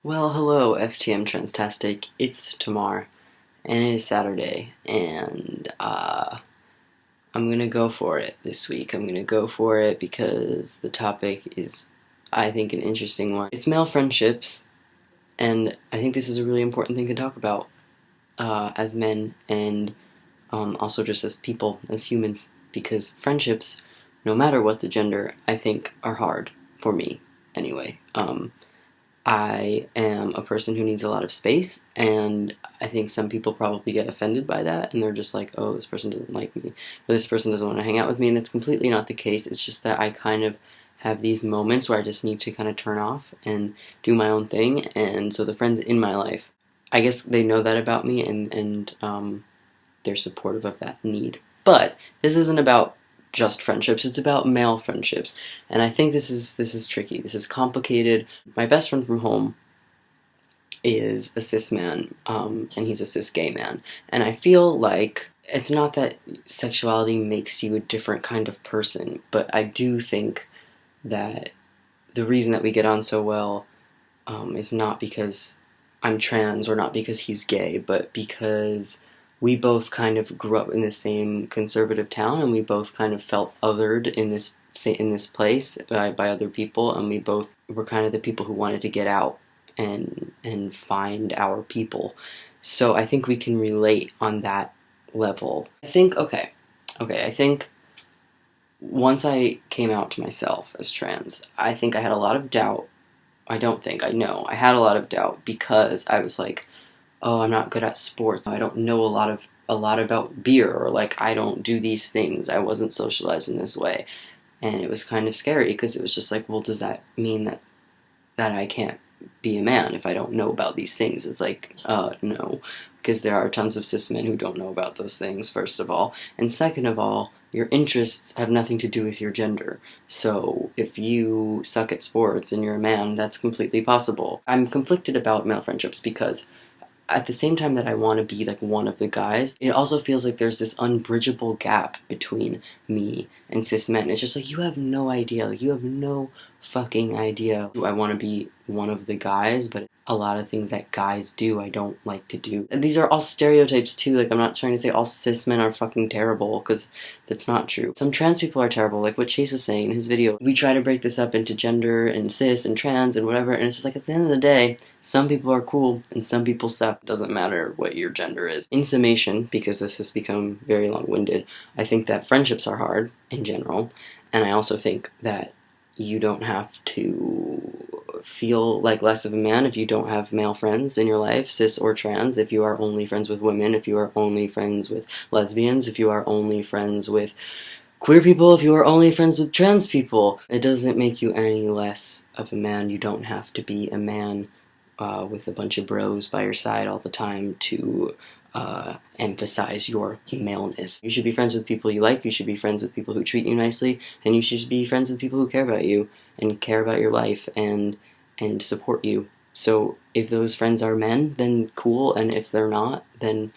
Well, hello, FTM Transtastic. It's Tamar, and it is Saturday, and I'm gonna go for it this week. I'm gonna go for it because the topic is, I think, an interesting one. It's male friendships, and I think this is a really important thing to talk about as men, and also just as people, as humans, because friendships, no matter what the gender, I think are hard for me, anyway. I am a person who needs a lot of space, and I think some people probably get offended by that, and they're just like, oh, this person doesn't like me, or this person doesn't want to hang out with me, and that's completely not the case. It's just that I kind of have these moments where I just need to kind of turn off and do my own thing, and so the friends in my life, I guess they know that about me, and they're supportive of that need. But this isn't about just friendships, it's about male friendships. And I think this is tricky. This is complicated. My best friend from home is a cis man, and he's a cis gay man. And I feel like it's not that sexuality makes you a different kind of person, but I do think that the reason that we get on so well is not because I'm trans or not because he's gay, but because we both kind of grew up in the same conservative town, and we both kind of felt othered in this place by other people, and we both were kind of the people who wanted to get out and find our people. So I think we can relate on that level. I think I think once I came out to myself as trans, I think I had a lot of doubt. I don't think, I know. I had a lot of doubt because I was like, oh, I'm not good at sports. I don't know a lot about beer, or like I don't do these things. I wasn't socialized in this way. And it was kind of scary because it was just like, well, does that mean that I can't be a man if I don't know about these things? It's like, no, because there are tons of cis men who don't know about those things, first of all. And second of all, your interests have nothing to do with your gender. So if you suck at sports and you're a man, that's completely possible. I'm conflicted about male friendships because at the same time that I want to be like one of the guys, it also feels like there's this unbridgeable gap between me and cis men. It's just like, you have no idea. Like, you have no fucking idea. I want to be one of the guys, but a lot of things that guys do, I don't like to do. And these are all stereotypes too. Like, I'm not trying to say all cis men are fucking terrible, because that's not true. Some trans people are terrible, like what Chase was saying in his video. We try to break this up into gender and cis and trans and whatever, and it's just like, at the end of the day, some people are cool and some people suck. It doesn't matter what your gender is. In summation, because this has become very long-winded, I think that friendships are hard in general, and I also think that you don't have to feel like less of a man if you don't have male friends in your life, cis or trans, if you are only friends with women, if you are only friends with lesbians, if you are only friends with queer people, if you are only friends with trans people. It doesn't make you any less of a man. You don't have to be a man with a bunch of bros by your side all the time to emphasize your maleness. You should be friends with people you like, you should be friends with people who treat you nicely, and you should be friends with people who care about you, and care about your life, and support you. So if those friends are men, then cool, and if they're not, then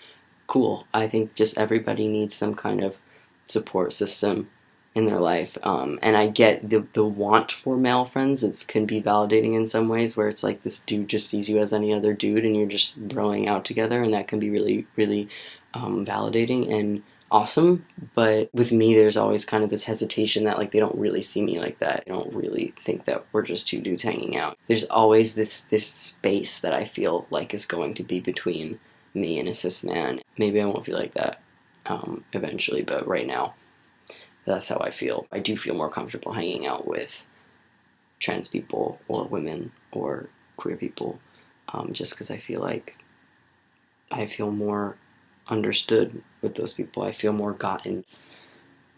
cool. I think just everybody needs some kind of support system in their life, and I get the want for male friends. It can be validating in some ways, where it's like this dude just sees you as any other dude and you're just broing out together, and that can be really, really validating and awesome. But with me, there's always kind of this hesitation that like they don't really see me like that. They don't really think that we're just two dudes hanging out. There's always this space that I feel like is going to be between me and a cis man. Maybe I won't feel like that eventually, but right now, that's how I feel. I do feel more comfortable hanging out with trans people or women or queer people, just because I feel like I feel more understood with those people. I feel more gotten.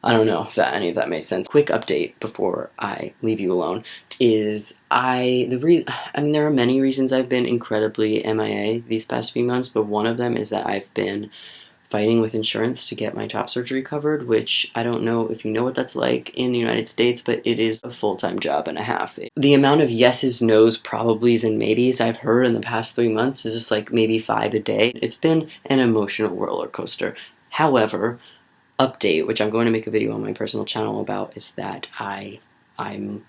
I don't know if any of that made sense. Quick update before I leave you alone is I mean, there are many reasons I've been incredibly MIA these past few months, but one of them is that I've been fighting with insurance to get my top surgery covered, which I don't know if you know what that's like in the United States, but it is a full-time job and a half. The amount of yeses, nos, probablys, and maybes I've heard in the past 3 months is just like maybe 5 a day. It's been an emotional roller coaster. However, update, which I'm going to make a video on my personal channel about, is that I'm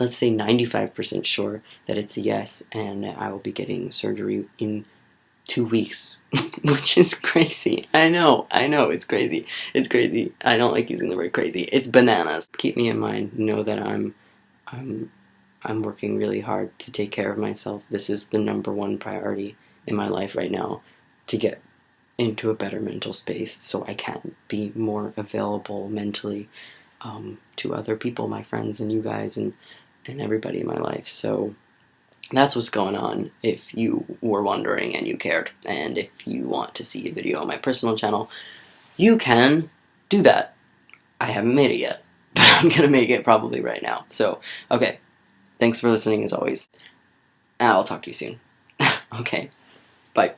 let's say 95% sure that it's a yes, and I will be getting surgery in 2 weeks, which is crazy. I know, it's crazy. It's crazy. I don't like using the word crazy. It's bananas. Keep me in mind. Know that I'm I'm working really hard to take care of myself. This is the number one priority in my life right now, to get into a better mental space so I can be more available mentally, to other people, my friends and you guys and everybody in my life. So that's what's going on, if you were wondering and you cared. And if you want to see a video on my personal channel, you can do that. I haven't made it yet, but I'm gonna make it probably right now. So, okay. Thanks for listening as always. I'll talk to you soon. Okay. Bye.